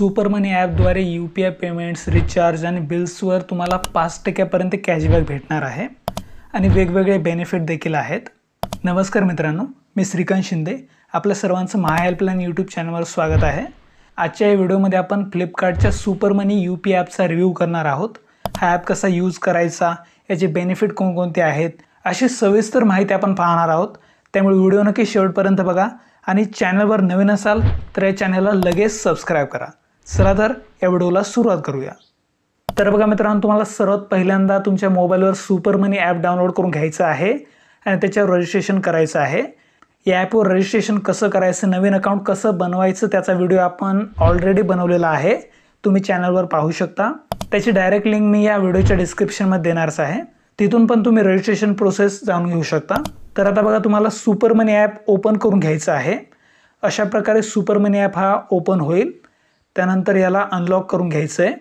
Super मनी ॲपद्वारे UPI payments, recharge आणि बिल्सवर तुम्हाला 5% पर्यंत कॅशबॅक भेटणार आहे आणि वेगवेगळे बेनिफिट देखील आहेत. नमस्कार मित्रांनो, मी श्रीकांत शिंदे. आपल्या सर्वांचं महा हेल्पलाईन यूट्यूब चॅनलवर स्वागत आहे. आजच्या या व्हिडिओमध्ये आपण फ्लिपकार्टच्या सुपर मनी UPI ॲपचा रिव्ह्यू करणार आहोत. हा ॲप कसा यूज करायचा, याचे बेनिफिट कोणकोणते आहेत, अशी सविस्तर माहिती आपण पाहणार आहोत. त्यामुळे व्हिडिओ नक्की शेवटपर्यंत बघा आणि चॅनलवर नवीन असाल तर या चॅनलला लगेच सबस्क्राईब करा. चला तर या व्हिडिओला सुरुवात करूया. तर बघा मित्रांनो, तुम्हाला सर्वात पहिल्यांदा तुमच्या मोबाईलवर सुपर मनी ॲप डाउनलोड करून घ्यायचं आहे आणि त्याच्यावर रजिस्ट्रेशन करायचं आहे. या ॲपवर रजिस्ट्रेशन कसं करायचं, नवीन अकाउंट कसं बनवायचं, त्याचा व्हिडिओ आपण ऑलरेडी बनवलेला आहे. तुम्ही चॅनलवर पाहू शकता. त्याची डायरेक्ट लिंक मी या व्हिडिओच्या डिस्क्रिप्शनमध्ये देणारच आहे. तिथून पण तुम्ही रजिस्ट्रेशन प्रोसेस जाणून घेऊ शकता. तर आता बघा, तुम्हाला सुपर मनी ॲप ओपन करून घ्यायचं आहे. अशा प्रकारे सुपर मनी ॲप हा ओपन होईल. त्यानंतर याला अनलॉक करून घ्यायचं आहे.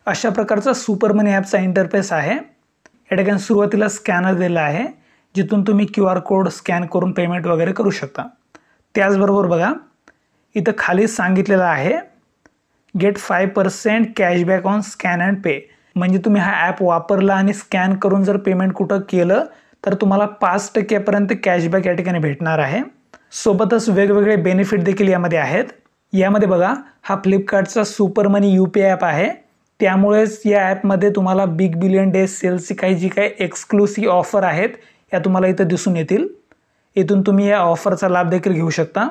अशा प्रकारचा सुपर मनी ॲपचा इंटरफेस आहे. या ठिकाणी सुरुवातीला स्कॅनर दिला आहे, जिथून तुम्ही QR कोड स्कॅन करून पेमेंट वगैरे करू शकता. त्याचबरोबर बघा, इथं खाली सांगितलेलं आहे get 5% cashback on scan and pay. म्हणजे तुम्ही हा ॲप वापरला आणि स्कॅन करून जर पेमेंट कुठं केलं तर तुम्हाला 5% पर्यंत कॅशबॅक या ठिकाणी भेटणार आहे. सोबतच वेगवेगळे बेनिफिट देखील यामध्ये आहेत. यामध्ये बघा, हा फ्लिपकार्टचा सुपर मनी UPI ॲप आहे. त्यामुळेच या ॲपमध्ये तुम्हाला बिग बिलियन डे सेलची जी काही एक्सक्लुसिव्ह ऑफर आहेत या तुम्हाला इथं दिसून येतील. इथून तुम्ही या ऑफरचा लाभ देखील घेऊ शकता.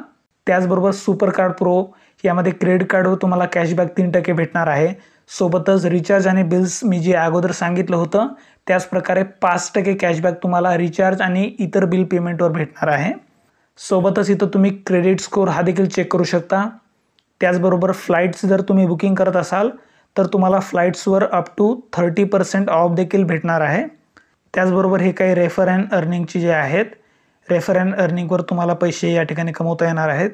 त्याचबरोबर सुपर कार्ड प्रो यामध्ये क्रेडिट कार्डवर तुम्हाला कॅशबॅक 3% भेटणार आहे. सोबतच रिचार्ज आणि बिल्स मी जे अगोदर सांगितलं होतं त्याच प्रकारे 5% कॅशबॅक तुम्हाला रिचार्ज आणि इतर बिल पेमेंटवर भेटणार आहे. सोबतच इथं तुम्ही क्रेडिट स्कोअर हा देखील चेक करू शकता. त्याचबरोबर फ्लाईट्स जर तुम्ही बुकिंग करत असाल तर तुम्हाला फ्लाईट्सवर अप टू 30% ऑफ देखील भेटणार आहे. त्याचबरोबर हे काही रेफर अँड अर्निंगचे जे आहेत, रेफर अँड अर्निंगवर तुम्हाला पैसे या ठिकाणी कमवता येणार आहेत.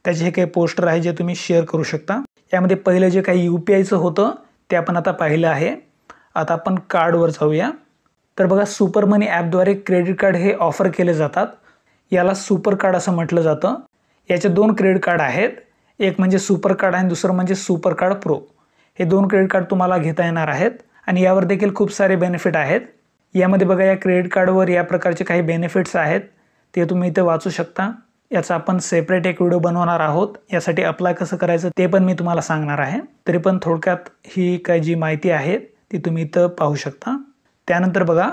त्याचे हे काही पोस्टर आहे जे तुम्ही शेअर करू शकता. यामध्ये पहिलं जे काही UPIचं होतं ते आपण आता पाहिलं आहे. आता आपण कार्डवर जाऊया. तर बघा, सुपर मनी ॲपद्वारे क्रेडिट कार्ड हे ऑफर केले जातात. याला सुपर कार्ड असं म्हटलं जातं. याचे 2 क्रेडिट कार्ड आहेत. एक म्हणजे सुपर कार्ड आणि दुसरं म्हणजे सुपर कार्ड प्रो. हे 2 क्रेडिट कार्ड तुम्हाला घेता येणार आहेत आणि यावर देखील खूप सारे बेनिफिट आहेत. यामध्ये बघा, या क्रेडिट कार्डवर या प्रकारचे काही बेनिफिट्स आहेत, ते तुम्ही इथे वाचू शकता. याचा आपण सेपरेट एक व्हिडिओ बनवणार आहोत. यासाठी अप्लाय कसं करायचं ते पण मी तुम्हाला सांगणार आहे. तरी पण थोडक्यात ही काही जी माहिती आहे ती तुम्ही इथं पाहू शकता. त्यानंतर बघा,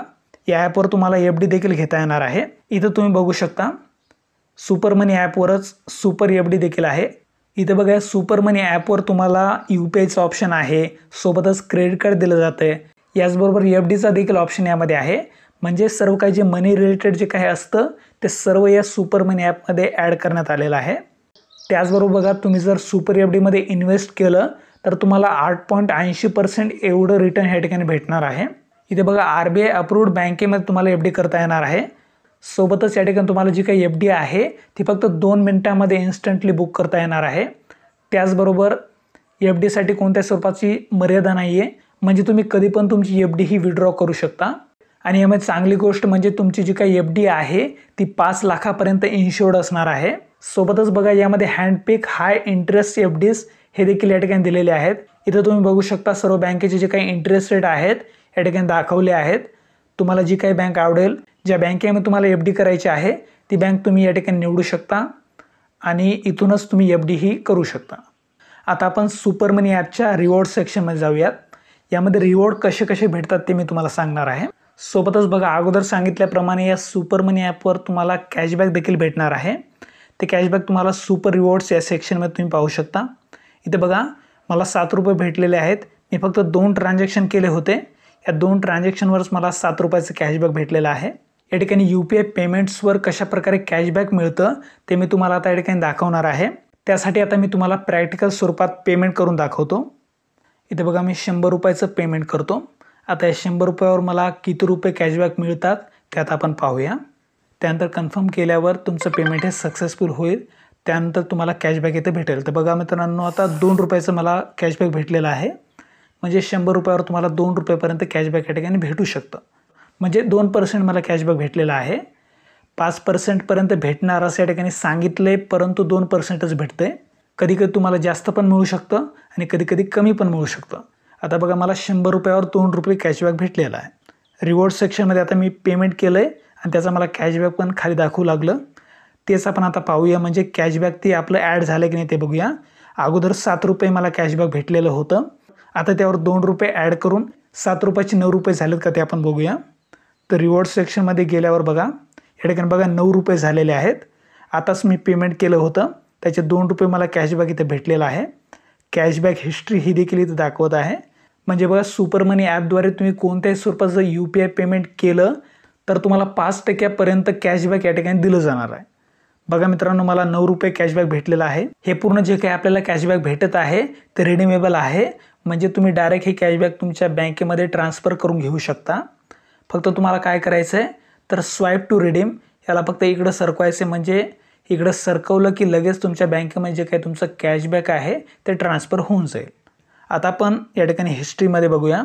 या ॲपवर तुम्हाला FD देखील घेता येणार आहे. इथं तुम्ही बघू शकता सुपर मनी ॲपवरच सुपर FD देखील आहे. इथं बघा, सुपर मनी ॲपवर तुम्हाला UPIचं ऑप्शन आहे, सोबतच क्रेडिट कार्ड दिलं जातं आहे. याचबरोबर FDचा देखील ऑप्शन यामध्ये आहे. म्हणजे सर्व काही जे मनी रिलेटेड जे काही असतं ते सर्व या सुपर मनी ॲपमध्ये ॲड करण्यात आलेलं आहे. त्याचबरोबर बघा, तुम्ही जर सुपर FDमध्ये इन्व्हेस्ट केलं तर तुम्हाला 8.80% एवढं रिटर्न ह्या ठिकाणी भेटणार आहे. इथे बघा, RBI अप्रूव्ड बँकेमध्ये तुम्हाला FD करता येणार आहे. सोबतच या ठिकाणी तुम्हाला जी काही FD आहे ती फक्त 2 मिनिटांमध्ये इन्स्टंटली बुक करता येणार आहे. त्याचबरोबर FDसाठी कोणत्या स्वरूपाची मर्यादा नाही आहे. म्हणजे तुम्ही कधी पण तुमची FD ही विड्रॉ करू शकता. आणि यामध्ये चांगली गोष्ट म्हणजे तुमची जी काही FD आहे ती 5 लाखापर्यंत इन्शुर्ड असणार आहे. सोबतच बघा, यामध्ये हँडपिक हाय इंटरेस्ट FDs हे देखील या ठिकाणी दिलेले आहेत. इथं तुम्ही बघू शकता सर्व बँकेचे जे काही इंटरेस्ट रेट आहेत या ठिकाणी दाखवले आहेत. तुम्हाला जी काही बँक आवडेल, ज्या बँकेमध्ये तुम्हाला FD करायची आहे ती बँक तुम्ही या ठिकाणी निवडू शकता आणि इथूनच तुम्ही FD ही करू शकता. आता आपण सुपर मनी ॲपच्या रिवॉर्ड सेक्शनमध्ये जाऊयात. यामध्ये रिवॉर्ड कसे कसे भेटतात ते मी तुम्हाला सांगणार आहे. सोबतच बघा, अगोदर सांगितल्याप्रमाणे या सुपर मनी ॲपवर तुम्हाला कॅशबॅक देखील भेटणार आहे. ते कॅशबॅक तुम्हाला सुपर रिवॉर्ड्स या सेक्शनमध्ये तुम्ही पाहू शकता. इथे बघा, मला ₹7 भेटलेले आहेत. मी फक्त 2 ट्रान्झॅक्शन केले होते. या 2 ट्रान्झॅक्शनवरच मला ₹7चं कॅशबॅक भेटलेलं आहे. या ठिकाणी UPI पेमेंट्सवर कशाप्रकारे कॅशबॅक मिळतं ते मी तुम्हाला आता या ठिकाणी दाखवणार आहे. त्यासाठी आता मी तुम्हाला प्रॅक्टिकल स्वरूपात पेमेंट करून दाखवतो. इथे बघा, मी ₹100चं पेमेंट करतो. आता या ₹100वर मला किती रुपये कॅशबॅक मिळतात ते आता आपण पाहूया. त्यानंतर कन्फर्म केल्यावर तुमचं पेमेंट हे सक्सेसफुल होईल. त्यानंतर तुम्हाला कॅशबॅक इथे भेटेल. तर बघा मित्रांनो, आता ₹2चं मला कॅशबॅक भेटलेलं आहे. म्हणजे ₹100वर तुम्हाला ₹2पर्यंत कॅशबॅक या ठिकाणी भेटू शकतं. म्हणजे 2% मला कॅशबॅक भेटलेला आहे. 5% पर्यंत भेटणार असं या ठिकाणी सांगितले, परंतु 2%च भेटते. कधी-कधी तुम्हाला जास्त पण मिळू शकतं आणि कधी-कधी कमी पण मिळू शकतं. आता बघा मला ₹100 वर ₹2 कॅशबॅक भेटलेला आहे. रिवॉर्ड सेक्शनमध्ये आता मी पेमेंट केलं आहे आणि त्याचा मला कॅशबॅक पण खाली दाखवू लागलं. तेच आपण आता पाहूया म्हणजे कॅशबॅक ते आपलं ॲड झालं की नाही ते बघूया. अगोदर ₹7 मला कॅशबॅक भेटलेलं होतं. आता त्यावर ₹2 ॲड करून ₹7चे ₹9 झालेत का ते आपण बघूया. तर रिवॉर्ड सेक्शनमध्ये गेल्यावर बघा या ठिकाणी बघा ₹9 झालेले आहेत. आताच मी पेमेंट केलं होतं त्याचे ₹2 मला कॅशबॅक इथे भेटलेला आहे. कॅशबॅक हिस्ट्री ही देखील इथे दाखवत आहे. म्हणजे बघा सुपर मनी ॲपद्वारे तुम्ही कोणत्याही स्वरूपाचं UPI पेमेंट केलं तर तुम्हाला 5% पर्यंत कॅशबॅक या ठिकाणी दिलं जाणार आहे. बघा मित्रांनो मला ₹9 कॅशबॅक भेटलेला आहे. हे पूर्ण जे काही आपल्याला कॅशबॅक भेटत आहे ते रिडीमेबल आहे. म्हणजे तुम्ही डायरेक्ट हे कॅशबॅक तुमच्या बँकेमध्ये ट्रान्सफर करून घेऊ शकता. फक्त तुम्हाला काय करायचं आहे तर स्वाईप टू रिडीम याला फक्त इकडं सरकवायचं म्हणजे इकडं सरकवलं की लगेच तुमच्या बँकेमध्ये जे काही तुमचं कॅशबॅक आहे ते ट्रान्सफर होऊन जाईल. आता आपण या ठिकाणी हिस्ट्रीमध्ये बघूया.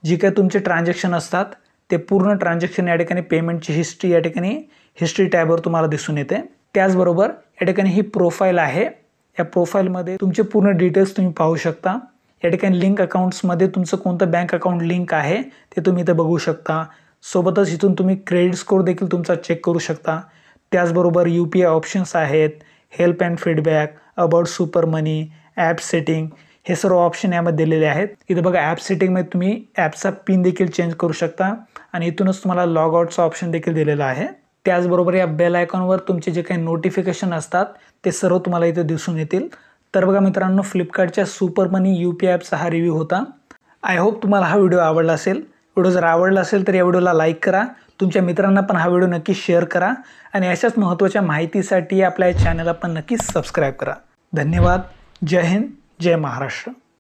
जी काही तुमचे ट्रान्झॅक्शन असतात ते पूर्ण ट्रान्झॅक्शन या ठिकाणी पेमेंटची हिस्ट्री या ठिकाणी हिस्ट्री टॅबवर तुम्हाला दिसून येते. त्याचबरोबर या ठिकाणी ही प्रोफाईल आहे. या प्रोफाईलमध्ये तुमचे पूर्ण डिटेल्स तुम्ही पाहू शकता. या ठिकाणी लिंक अकाउंट्समध्ये तुमचं कोणतं बँक अकाउंट लिंक आहे ते तुम्ही इथे बघू शकता. सोबतच इथून तुम्ही क्रेडिट स्कोर देखील तुमचा चेक करू शकता. त्याचबरोबर UPI ऑप्शन्स आहेत, help and feedback, about super money, app setting हे सर्व ऑप्शन यामध्ये दिलेले आहेत. इथं बघा ॲप सेटिंगमध्ये तुम्ही ॲपचा पिन देखील चेंज करू शकता आणि इथूनच तुम्हाला लॉग आउटचा ऑप्शन देखील दिलेला आहे. त्याचबरोबर या बेल आयकॉनवर तुमचे जे काही नोटिफिकेशन असतात ते सर्व तुम्हाला इथे दिसून येतील. तर बघा मित्रांनो फ्लिपकार्टच्या सुपर मनी UPI ॲपचा हा रिव्ह्यू होता. आय होप तुम्हाला हा व्हिडिओ आवडला असेल. व्हिडिओ जर आवडला असेल तर या व्हिडिओला लाईक करा. तुमच्या मित्रांना पण हा व्हिडिओ नक्की शेअर करा आणि अशाच महत्त्वाच्या माहितीसाठी आपल्या चॅनलला पण नक्की सबस्क्राईब करा. धन्यवाद. जय हिंद, जय महाराष्ट्र.